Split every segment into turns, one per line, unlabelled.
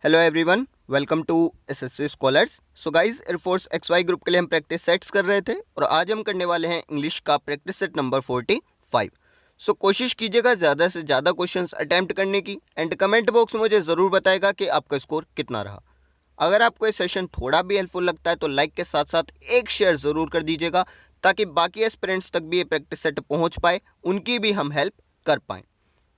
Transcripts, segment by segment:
Hello everyone, welcome to SSC scholars. So guys, air force XY group के लिए हम practice sets कर रहे थे और आज हम करने वाले हैं इंग्लिश का प्रैक्टिस सेट नंबर 45। सो कोशिश कीजिएगा ज़्यादा से ज़्यादा क्वेश्चंस अटैम्प्ट करने की एंड कमेंट बॉक्स में मुझे ज़रूर बताएगा कि आपका स्कोर कितना रहा। अगर आपको ये सेशन थोड़ा भी हेल्पफुल लगता है तो लाइक के साथ साथ एक शेयर ज़रूर कर दीजिएगा ताकि बाकी एस्पिरेंट्स तक भी ये प्रैक्टिस सेट पहुँच पाए, उनकी भी हम हेल्प कर पाएँ।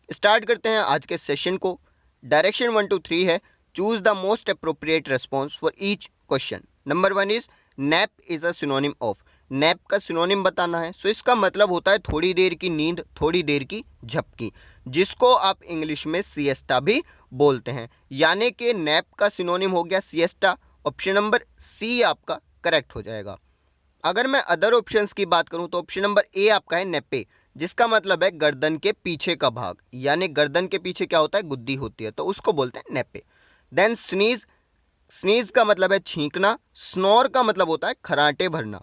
स्टार्ट करते हैं आज के सेशन को। डायरेक्शन 1 to 3 है। Choose the most appropriate response for each question. Number 1 is nap is a synonym of. Nap का सिनोनिम बताना है। सो इसका मतलब होता है थोड़ी देर की नींद, थोड़ी देर की झपकी, जिसको आप इंग्लिश में सिएस्टा भी बोलते हैं। यानी कि नैप का सिनोनिम हो गया सिएस्टा। ऑप्शन नंबर सी आपका करेक्ट हो जाएगा। अगर मैं अदर ऑप्शंस की बात करूं तो ऑप्शन नंबर ए आपका है नेपे, जिसका मतलब है गर्दन के पीछे का भाग, यानी गर्दन के पीछे क्या होता है, गुद्दी होती है, तो उसको बोलते हैं नेपे। देन स्नीज, स्नीज का मतलब है छींकना। स्नोर का मतलब होता है खराटे भरना।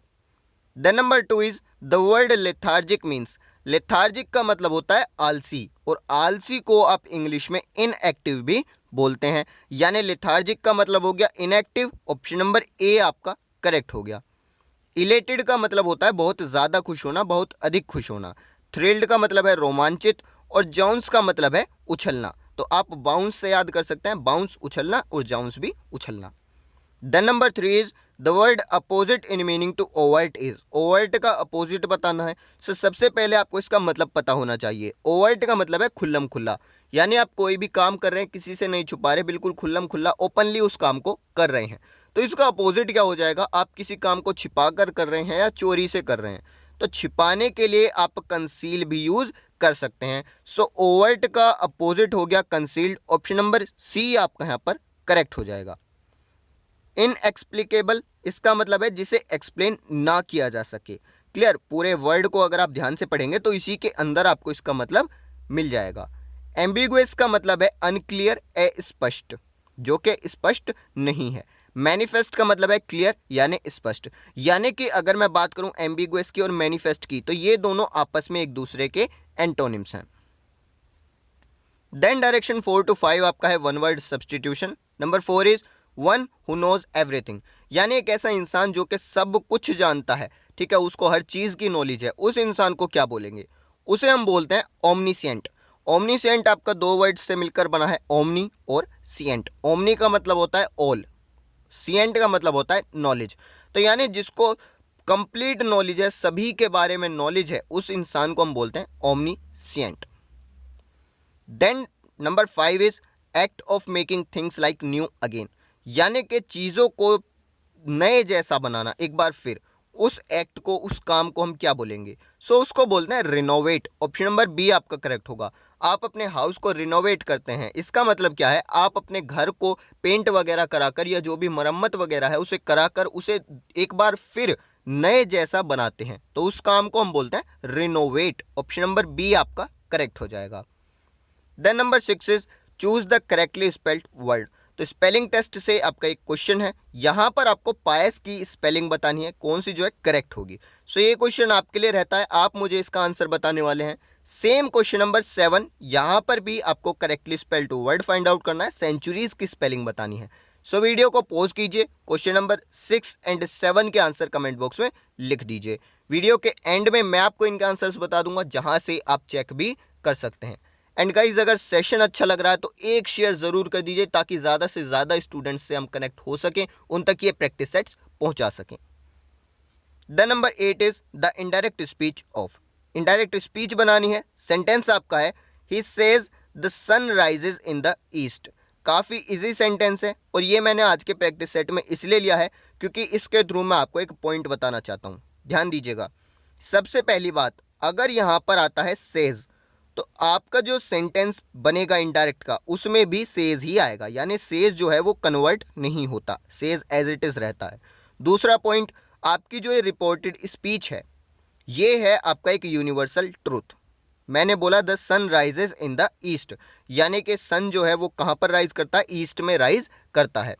Then number 2 is the word lethargic means. Lethargic का मतलब होता है आलसी, और आलसी को आप इंग्लिश में इनएक्टिव भी बोलते हैं, यानी लेथार्जिक का मतलब हो गया इनएक्टिव। ऑप्शन नंबर ए आपका करेक्ट हो गया। इलेटेड का मतलब होता है बहुत ज़्यादा खुश होना, बहुत अधिक खुश होना। थ्रिल्ड का मतलब है रोमांचित, और जाउंस का मतलब है उछलना। तो आप बाउंस से याद कर सकते हैं, बाउंस उछलना और जाउंस भी उछलना। Then number 3 is the word opposite in meaning to overt is. Overt का अपोजिट बताना है। सो सबसे पहले आपको इसका मतलब पता होना चाहिए। ओवर्ट का मतलब है खुल्लम खुल्ला, यानी आप कोई भी काम कर रहे हैं, किसी से नहीं छुपा रहे, बिल्कुल खुल्लम खुल्ला ओपनली उस काम को कर रहे हैं। तो इसका अपोजिट क्या हो जाएगा, आप किसी काम को छिपा कर रहे हैं या चोरी से कर रहे हैं, तो छिपाने के लिए आप कंसील भी यूज कर सकते हैं। सो ओवर्ट का अपोजिट हो गया कंसील्ड। ऑप्शन नंबर सी आपका यहाँ पर करेक्ट हो जाएगा। इनएक्सप्लिकेबल, इसका मतलब है जिसे एक्सप्लेन ना किया जा सके। क्लियर, पूरे वर्ड को अगर आप ध्यान से पढ़ेंगे तो इसी के अंदर आपको इसका मतलब मिल जाएगा। एम्बिगुअस का मतलब है अनक्लियर, अस्पष्ट, जो कि स्पष्ट नहीं है। मैनिफेस्ट का मतलब है क्लियर यानी स्पष्ट। यानी कि अगर मैं बात करूं एम्बिगुअस की और मैनिफेस्ट की, तो ये दोनों आपस में एक दूसरे के एंटोनिम्स हैं। देन डायरेक्शन 4 to 5 आपका है one word substitution. Number 4 is one who knows everything, यानी एक ऐसा इंसान जो कि सब कुछ जानता है, ठीक है, उसको हर चीज़ की नॉलेज है। उस इंसान को क्या बोलेंगे, उसे हम बोलते हैं ओमनीसिएंट। ओमनीसिएंट आपका दो वर्ड से मिलकर बना है, ओमनी और सिएंट। ओमनी का मतलब होता है ऑल, सिएंट का मतलब होता है नॉलेज। तो यानी जिसको कंप्लीट नॉलेज है, सभी के बारे में नॉलेज है, उस इंसान को हम बोलते हैं omniscient. Then number 5 is act of making things like new again, यानी कि चीज़ों को नए जैसा बनाना, एक बार फिर। उस एक्ट को, उस काम को हम क्या बोलेंगे, सो उसको बोलते हैं रिनोवेट। ऑप्शन नंबर बी आपका करेक्ट होगा। आप अपने हाउस को रिनोवेट करते हैं, इसका मतलब क्या है, आप अपने घर को पेंट वगैरह कराकर या जो भी मरम्मत वगैरह है उसे कराकर उसे एक बार फिर नए जैसा बनाते हैं, तो उस काम को हम बोलते हैं रिनोवेट। ऑप्शन नंबर बी आपका करेक्ट हो जाएगा। Then number 6 is choose the correctly spelled word. तो स्पेलिंग टेस्ट से आपका एक क्वेश्चन है, यहाँ पर आपको पायस की स्पेलिंग बतानी है, कौन सी जो है करेक्ट होगी। सो ये क्वेश्चन आपके लिए रहता है, आप मुझे इसका आंसर बताने वाले हैं। सेम क्वेश्चन नंबर 7, यहाँ पर भी आपको correctly spelled word find out करना है, सेंचुरीज की स्पेलिंग बतानी है। सो वीडियो को पॉज कीजिए, क्वेश्चन नंबर 6 एंड 7 के आंसर कमेंट बॉक्स में लिख दीजिए। वीडियो के एंड में मैं आपको इनके आंसर्स बता दूंगा, जहाँ से आप चेक भी कर सकते हैं। एंड गाइज, अगर सेशन अच्छा लग रहा है तो एक शेयर ज़रूर कर दीजिए ताकि ज़्यादा से ज़्यादा स्टूडेंट्स से हम कनेक्ट हो सकें, उन तक ये प्रैक्टिस सेट्स पहुंचा सकें। The number 8 is the indirect speech of. Indirect speech बनानी है। सेंटेंस आपका है he says the sun rises in the east. काफ़ी इजी सेंटेंस है और ये मैंने आज के प्रैक्टिस सेट में इसलिए लिया है क्योंकि इसके थ्रू मैं आपको एक पॉइंट बताना चाहता हूँ। ध्यान दीजिएगा। सबसे पहली बात, अगर यहाँ पर आता है सेज, तो आपका जो सेंटेंस बनेगा इनडायरेक्ट का, उसमें भी सेज ही आएगा, यानी सेज जो है वो कन्वर्ट नहीं होता, सेज एज इट इज रहता है। दूसरा पॉइंट, आपकी जो ये रिपोर्टेड स्पीच है, ये है आपका एक यूनिवर्सल ट्रूथ। मैंने बोला the sun rises in the east, यानी कि सन जो है वो कहाँ पर राइज करता है, ईस्ट में राइज करता है।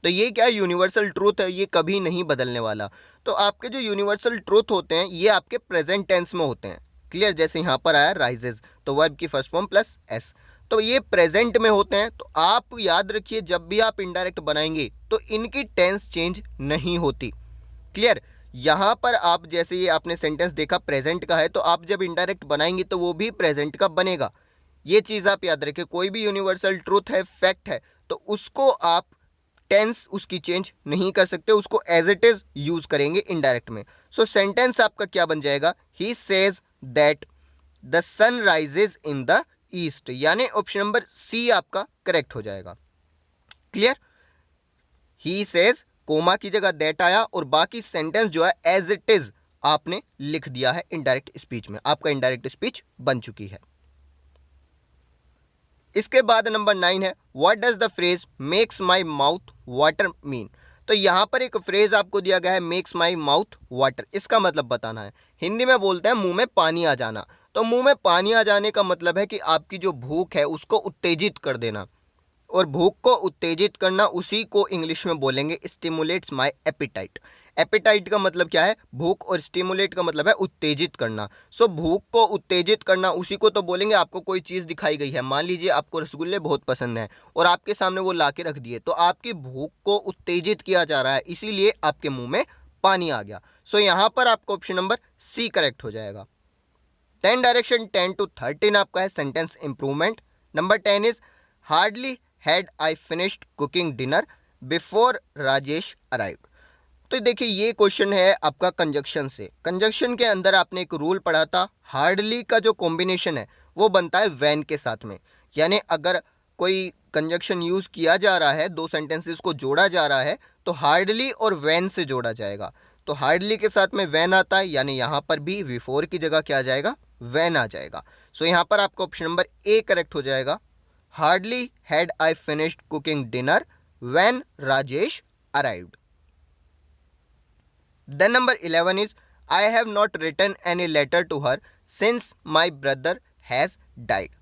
तो ये क्या यूनिवर्सल ट्रूथ है, ये कभी नहीं बदलने वाला। तो आपके जो यूनिवर्सल ट्रूथ होते हैं ये आपके प्रेजेंट टेंस में होते हैं। क्लियर, जैसे यहाँ पर आया राइजेज, तो वर्ब की फर्स्ट फॉर्म प्लस एस। तो ये प्रेजेंट में होते हैं। तो आप याद रखिए जब भी आप इनडायरेक्ट बनाएंगे तो इनकी टेंस चेंज नहीं होती। क्लियर। यहाँ पर आप जैसे ये आपने सेंटेंस देखा प्रेजेंट का है, तो आप जब इनडायरेक्ट बनाएंगे तो वो भी प्रेजेंट का बनेगा। ये चीज़ आप याद रखें, कोई भी यूनिवर्सल ट्रूथ है, फैक्ट है, तो उसको आप टेंस उसकी चेंज नहीं कर सकते, उसको एज इट इज यूज करेंगे इनडायरेक्ट में। सो सेंटेंस आपका क्या बन जाएगा, he says that the sun rises in the east, यानी ऑप्शन नंबर सी आपका करेक्ट हो जाएगा। क्लियर। ही सेज कोमा की जगह दैट आया और बाकी सेंटेंस जो है एज इट इज आपने लिख दिया है इनडायरेक्ट स्पीच में, आपका इनडायरेक्ट स्पीच बन चुकी है। इसके बाद नंबर 9 है what does the phrase makes my mouth water mean. तो यहां पर एक फ्रेज आपको दिया गया है मेक्स माई माउथ वाटर, इसका मतलब बताना है। हिंदी में बोलते हैं मुंह में पानी आ जाना। तो मुंह में पानी आ जाने का मतलब है कि आपकी जो भूख है उसको उत्तेजित कर देना, और भूख को उत्तेजित करना उसी को इंग्लिश में बोलेंगे स्टिमुलेट्स माय एपिटाइट। एपिटाइट का मतलब क्या है, भूख, और स्टिमुलेट का मतलब है उत्तेजित करना। सो भूख को उत्तेजित करना उसी को तो बोलेंगे। आपको कोई चीज़ दिखाई गई है, मान लीजिए आपको रसगुल्ले बहुत पसंद हैं और आपके सामने वो ला के रख दिए, तो आपकी भूख को उत्तेजित किया जा रहा है, इसीलिए आपके मुंह में पानी आ गया। सो यहाँ पर आपका ऑप्शन नंबर सी करेक्ट हो जाएगा। 10 डायरेक्शन 10 to 13 आपका है sentence improvement. Number 10 is hardly had I finished cooking dinner before Rajesh arrived. तो देखिए ये क्वेश्चन है आपका कंजक्शन से। कंजक्शन के अंदर आपने एक रूल पढ़ा था, हार्डली का जो कॉम्बिनेशन है वो बनता है वैन के साथ में। यानी अगर कोई कंजक्शन यूज़ किया जा रहा है, दो सेंटेंसेस को जोड़ा जा रहा है, तो हार्डली और वैन से जोड़ा जाएगा। तो हार्डली के साथ में वैन आता है, यानी यहाँ पर भी बिफोर की जगह क्या आ जाएगा, वैन आ जाएगा। सो यहाँ पर आपका ऑप्शन नंबर ए करेक्ट हो जाएगा। Hardly had I finished cooking dinner when Rajesh arrived. Then number 11 is I have not written any letter to her since my brother has died.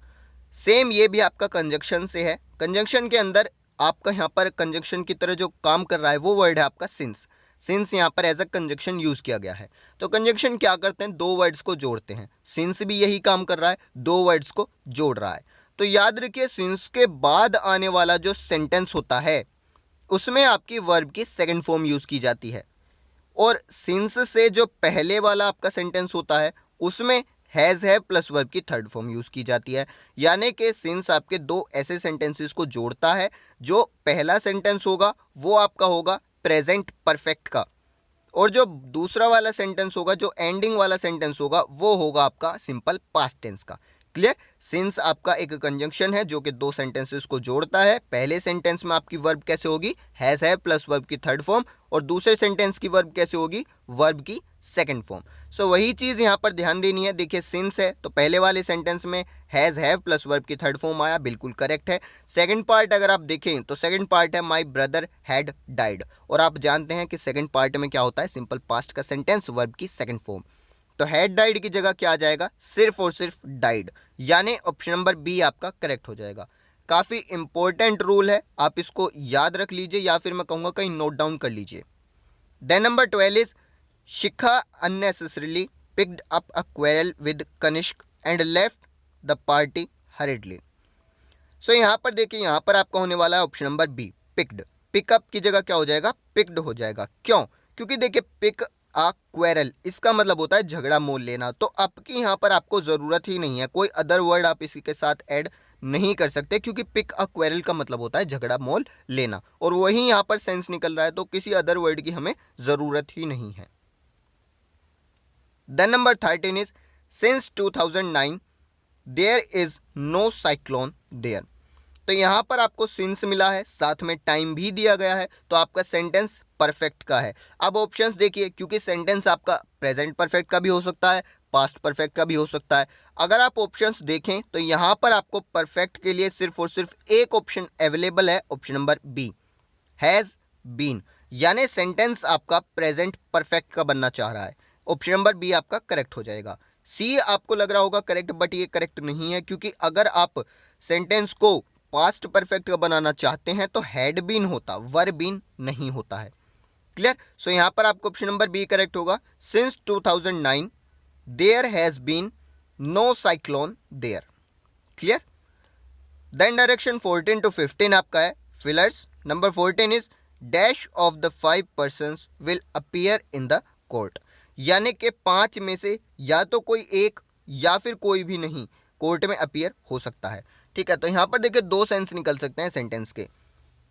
Same ये भी आपका conjunction से है। Conjunction के अंदर आपका यहाँ पर कंजक्शन की तरह जो काम कर रहा है वो वर्ड है आपका सिंस। सिंस यहाँ पर एज अ कंजक्शन यूज किया गया है। तो कंजक्शन क्या करते हैं, दो वर्ड्स को जोड़ते हैं। सिंस भी यही काम कर रहा है, दो वर्ड्स को जोड़ रहा है। तो याद रखिए सिंस के बाद आने वाला जो सेंटेंस होता है उसमें आपकी वर्ब की सेकंड फॉर्म यूज़ की जाती है, और सिंस से जो पहले वाला आपका सेंटेंस होता है उसमें हैज़ है प्लस वर्ब की थर्ड फॉर्म यूज़ की जाती है। यानी कि सिंस आपके दो ऐसे सेंटेंसेस को जोड़ता है। जो पहला सेंटेंस होगा वो आपका होगा प्रेजेंट परफेक्ट का, और जो दूसरा वाला सेंटेंस होगा, जो एंडिंग वाला सेंटेंस होगा, वो होगा आपका सिंपल पास्ट टेंस का। क्लियर। सिंस आपका एक कंजंक्शन है जो कि दो सेंटेंसेस को जोड़ता है। पहले सेंटेंस में आपकी वर्ब कैसे होगी, हैज है प्लस वर्ब की थर्ड फॉर्म, और दूसरे सेंटेंस की वर्ब कैसे होगी, वर्ब की सेकंड फॉर्म। सो वही चीज़ यहाँ पर ध्यान देनी है। देखिए सिंस है तो पहले वाले सेंटेंस में हैज़ हैव प्लस वर्ब की थर्ड फॉर्म आया, बिल्कुल करेक्ट है। सेकंड पार्ट अगर आप देखें तो सेकंड पार्ट है माई ब्रदर हैड डाइड, और आप जानते हैं कि सेकंड पार्ट में क्या होता है, सिंपल पास्ट का सेंटेंस, वर्ब की सेकंड फॉर्म। तो हैड डाइड की जगह क्या आ जाएगा, सिर्फ और सिर्फ डाइड, यानी ऑप्शन नंबर बी आपका करेक्ट हो जाएगा। काफ़ी इंपॉर्टेंट रूल है, आप इसको याद रख लीजिए या फिर मैं कहूँगा कहीं नोट डाउन कर लीजिए। Then number 12 is Shikha unnecessarily picked up a quarrel with Kanishka and left the party hurriedly. So यहाँ पर देखिए, यहाँ पर आपका होने वाला है option number B picked. Pickup की जगह क्या हो जाएगा, पिक्ड हो जाएगा। क्यों, क्योंकि देखिए पिक आ क्वेरल इसका मतलब होता है झगड़ा मोल लेना। तो आपकी यहाँ पर आपको ज़रूरत ही नहीं है, कोई अदर वर्ड आप इसके साथ ऐड नहीं कर सकते, क्योंकि पिक अ क्वेरल का मतलब होता है झगड़ा मोल लेना, और वही यहाँ पर सेंस निकल रहा है, तो किसी अदर वर्ड की हमें ज़रूरत ही नहीं है। Then number 13 is since 2009 there is no cyclone there. तो यहाँ पर आपको सिंस मिला है, साथ में टाइम भी दिया गया है, तो आपका सेंटेंस परफेक्ट का है। अब ऑप्शंस देखिए, क्योंकि सेंटेंस आपका प्रेजेंट परफेक्ट का भी हो सकता है, पास्ट परफेक्ट का भी हो सकता है। अगर आप ऑप्शंस देखें तो यहाँ पर आपको परफेक्ट के लिए सिर्फ और सिर्फ एक ऑप्शन अवेलेबल है, option number B has been, यानी सेंटेंस आपका प्रेजेंट परफेक्ट का बनना चाह रहा है। ऑप्शन नंबर बी आपका करेक्ट हो जाएगा। सी आपको लग रहा होगा करेक्ट, बट ये करेक्ट नहीं है, क्योंकि अगर आप सेंटेंस को पास्ट परफेक्ट का बनाना चाहते हैं तो हैड बीन होता, वर बीन नहीं होता है। क्लियर। सो यहाँ पर आपको ऑप्शन नंबर बी करेक्ट होगा। Since 2009 there has been no cyclone there. Clear. Then direction 14 to 15 आपका है fillers. Number 14 is dash of the 5 persons will appear in the court, यानी कि 5 में से या तो कोई एक या फिर कोई भी नहीं कोर्ट में अपीयर हो सकता है। ठीक है, तो यहाँ पर देखिए 2 सेंस निकल सकते हैं सेंटेंस के।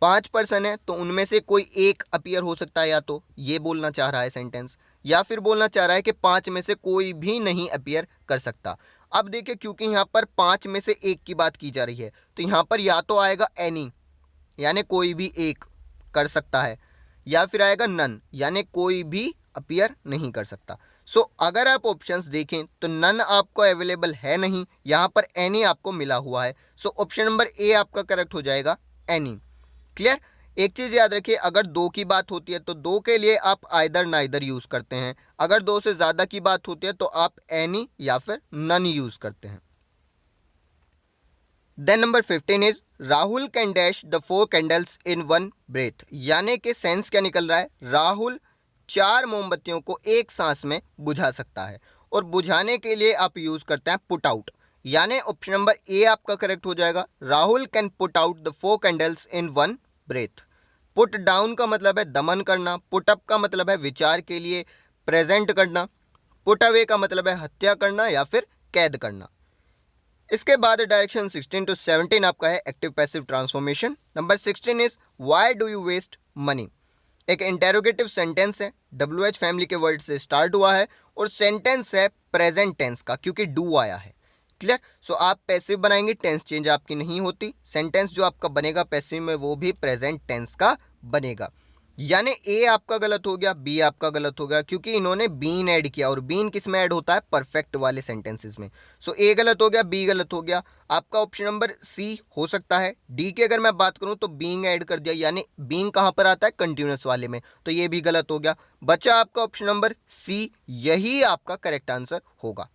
5 पर्सन है तो उनमें से कोई एक अपीयर हो सकता है, या तो ये बोलना चाह रहा है सेंटेंस, या फिर बोलना चाह रहा है कि 5 में से कोई भी नहीं अपीयर कर सकता। अब देखिए क्योंकि यहाँ पर 5 में से एक की बात की जा रही है तो यहाँ पर या तो आएगा एनी यानी कोई भी एक कर सकता है, या फिर आएगा नन यानी कोई भी अपीयर नहीं कर सकता। सो अगर आप ऑप्शंस देखें तो नन आपको अवेलेबल है नहीं, यहाँ पर एनी आपको मिला हुआ है। सो ऑप्शन नंबर ए आपका करेक्ट हो जाएगा, एनी। क्लियर। एक चीज़ याद रखिए, अगर 2 की बात होती है तो 2 के लिए आप आइदर नाइदर यूज़ करते हैं, अगर 2 से ज़्यादा की बात होती है तो आप एनी या फिर नन यूज़ करते हैं। Then number 15 is Rahul can dash the 4 candles in 1 breath, यानी कि सेंस क्या निकल रहा है, राहुल 4 मोमबत्तियों को एक सांस में बुझा सकता है, और बुझाने के लिए आप यूज़ करते हैं पुट आउट, यानी ऑप्शन नंबर ए आपका करेक्ट हो जाएगा, Rahul can put out the 4 candles in 1 breath. Put down का मतलब है दमन करना, पुट अप का मतलब है विचार के लिए प्रेजेंट करना, पुट अवे का मतलब है हत्या करना या फिर कैद करना। इसके बाद डायरेक्शन 16 to 17 आपका है active passive transformation. Number 16 is why do you waste money. एक इंटेरोगेटिव सेंटेंस है, WH फैमिली के वर्ड से स्टार्ट हुआ है और सेंटेंस है प्रेजेंट टेंस का क्योंकि डू आया है। क्लियर। सो आप पैसिव बनाएंगे, टेंस चेंज आपकी नहीं होती, सेंटेंस जो आपका बनेगा पैसिव में वो भी प्रेजेंट टेंस का बनेगा, यानी ए आपका गलत हो गया, बी आपका गलत हो गया क्योंकि इन्होंने बीन ऐड किया, और बीन किस में ऐड होता है, परफेक्ट वाले सेंटेंसेस में। सो ए गलत हो गया, बी गलत हो गया, आपका ऑप्शन नंबर सी हो सकता है। डी की अगर मैं बात करूं तो बीइंग ऐड कर दिया, यानी बीइंग कहां पर आता है, कंटिन्यूअस वाले में, तो ये भी गलत हो गया। बचा आपका ऑप्शन नंबर सी, यही आपका करेक्ट आंसर होगा।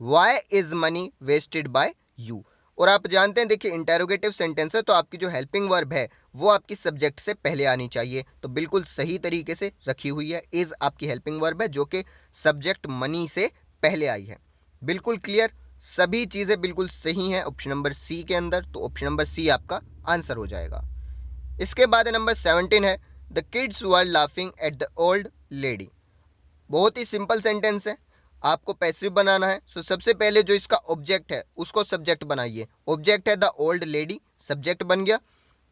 Why is money wasted by you. और आप जानते हैं देखिए इंटेरोगेटिव सेंटेंस है तो आपकी जो हेल्पिंग वर्ब है वो आपकी सब्जेक्ट से पहले आनी चाहिए, तो बिल्कुल सही तरीके से रखी हुई है। इज आपकी हेल्पिंग वर्ब है जो कि सब्जेक्ट मनी से पहले आई है। बिल्कुल क्लियर, सभी चीज़ें बिल्कुल सही हैं ऑप्शन नंबर सी के अंदर, तो ऑप्शन नंबर सी आपका आंसर हो जाएगा। इसके बाद नंबर 17 है the kids were laughing at the old lady. बहुत ही सिंपल सेंटेंस है, आपको पैसिव बनाना है। सो सबसे पहले जो इसका ऑब्जेक्ट है उसको सब्जेक्ट बनाइए, ऑब्जेक्ट है द ओल्ड लेडी, सब्जेक्ट बन गया।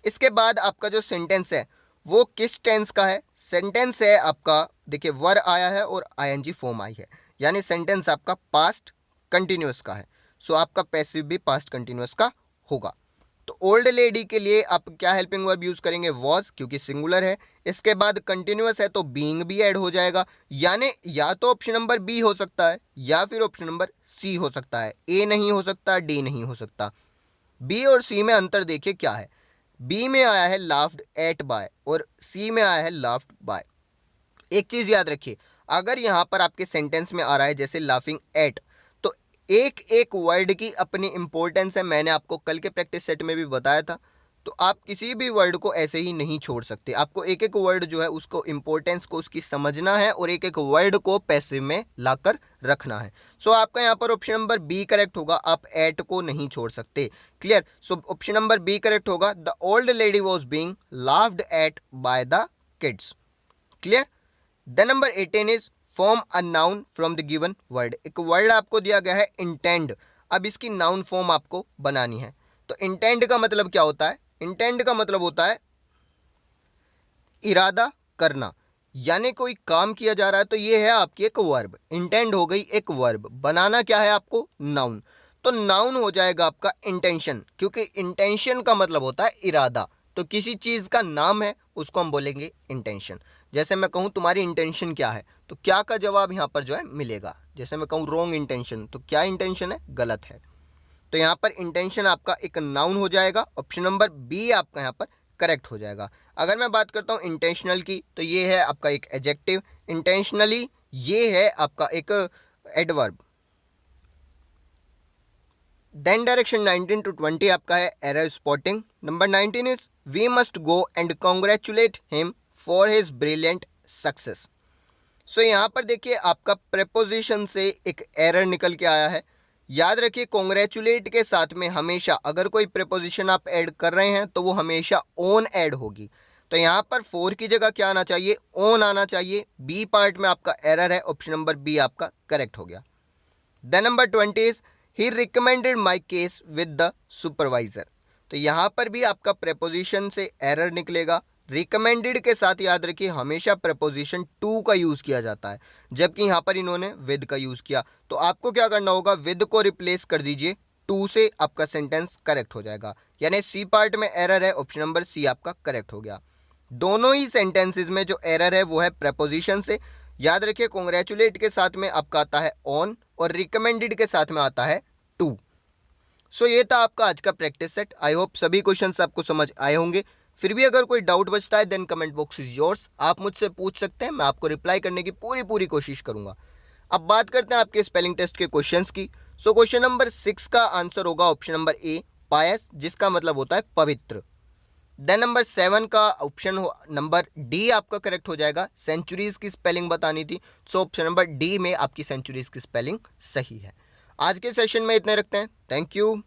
इसके बाद आपका जो सेंटेंस है वो किस टेंस का है, सेंटेंस है आपका देखिए वर आया है और आईएनजी फॉर्म आई है, यानी सेंटेंस आपका पास्ट कंटिन्यूअस का है। सो आपका पैसिव भी पास्ट कंटिन्यूअस का होगा। तो ओल्ड लेडी के लिए आप क्या हेल्पिंग वर्ब यूज करेंगे, वॉज, क्योंकि सिंगुलर है। इसके बाद कंटिन्यूअस है तो बीइंग भी ऐड हो जाएगा, यानी या तो ऑप्शन नंबर बी हो सकता है या फिर ऑप्शन नंबर सी हो सकता है, ए नहीं हो सकता, डी नहीं हो सकता। बी और सी में अंतर देखिए क्या है, बी में आया है लाफ्ड एट बाय और सी में आया है लाफ्ड बाय। एक चीज याद रखिए, अगर यहाँ पर आपके सेंटेंस में आ रहा है जैसे लाफिंग एट, तो एक एक वर्ड की अपनी इंपॉर्टेंस है, मैंने आपको कल के प्रैक्टिस सेट में भी बताया था। तो आप किसी भी वर्ड को ऐसे ही नहीं छोड़ सकते, आपको एक एक वर्ड जो है उसको इंपॉर्टेंस को उसकी समझना है और एक एक वर्ड को पैसिव में लाकर रखना है। सो आपका यहाँ पर ऑप्शन नंबर बी करेक्ट होगा, आप एट को नहीं छोड़ सकते। Clear. So option number B correct होगा, the old lady was being laughed at by the kids. Clear. The number 18 is form a noun from the given word. एक word आपको दिया गया है इंटेंड, अब इसकी नाउन फॉर्म आपको बनानी है। तो इंटेंड का मतलब क्या होता है, इंटेंड का मतलब होता है इरादा करना, यानी कोई काम किया जा रहा है तो ये है आपकी एक वर्ब, इंटेंड हो गई एक वर्ब। बनाना क्या है आपको, नाउन, तो नाउन हो जाएगा आपका इंटेंशन, क्योंकि इंटेंशन का मतलब होता है इरादा। तो किसी चीज़ का नाम है उसको हम बोलेंगे इंटेंशन। जैसे मैं कहूँ तुम्हारी इंटेंशन क्या है, तो क्या का जवाब यहाँ पर जो है मिलेगा। जैसे मैं कहूँ रॉन्ग इंटेंशन, तो क्या इंटेंशन है, गलत है। तो यहाँ पर इंटेंशन आपका एक नाउन हो जाएगा, ऑप्शन नंबर बी आपका यहाँ पर करेक्ट हो जाएगा। अगर मैं बात करता हूँ इंटेंशनल की, तो ये है आपका एक एडजेक्टिव, इंटेंशनली ये है आपका एक एडवर्ब। देन डायरेक्शन 19 to 20 आपका है error spotting. Number 19 is we must go and congratulate him for his brilliant success. So यहाँ पर देखिए आपका प्रेपोजिशन से एक एरर निकल के आया है, याद रखिए कॉन्ग्रेचुलेट के साथ में हमेशा अगर कोई प्रीपोजिशन आप ऐड कर रहे हैं तो वो हमेशा ऑन ऐड होगी। तो यहाँ पर फॉर की जगह क्या आना चाहिए, ऑन आना चाहिए। बी पार्ट में आपका एरर है, ऑप्शन नंबर बी आपका करेक्ट हो गया। Then number 20 is he recommended my case with the supervisor. तो यहाँ पर भी आपका प्रेपोजिशन से एरर निकलेगा। रिकमेंडेड के साथ याद रखिए हमेशा प्रेपोजिशन टू का यूज़ किया जाता है, जबकि यहाँ पर इन्होंने विद का यूज़ किया। तो आपको क्या करना होगा, विद को रिप्लेस कर दीजिए टू से, आपका सेंटेंस करेक्ट हो जाएगा। यानी सी पार्ट में एरर है, ऑप्शन नंबर सी आपका करेक्ट हो गया। दोनों ही सेंटेंसेस में जो एरर है वो है प्रेपोजिशन से। याद रखिए कॉन्ग्रेचुलेट के साथ में आपका आता है ऑन और रिकमेंडेड के साथ में आता है टू। सो ये था आपका आज का प्रैक्टिस सेट। आई होप सभी क्वेश्चंस आपको समझ आए होंगे। फिर भी अगर कोई डाउट बचता है then comment box is yours, आप मुझसे पूछ सकते हैं, मैं आपको रिप्लाई करने की पूरी कोशिश करूंगा। अब बात करते हैं आपके स्पेलिंग टेस्ट के क्वेश्चंस की। सो क्वेश्चन नंबर 6 का आंसर होगा ऑप्शन नंबर ए पायस, जिसका मतलब होता है पवित्र। देन नंबर 7 का ऑप्शन नंबर डी आपका करेक्ट हो जाएगा, सेंचुरीज की स्पेलिंग बतानी थी। सो ऑप्शन नंबर डी में आपकी सेंचुरीज की स्पेलिंग सही है। आज के सेशन में इतने रखते हैं। Thank you.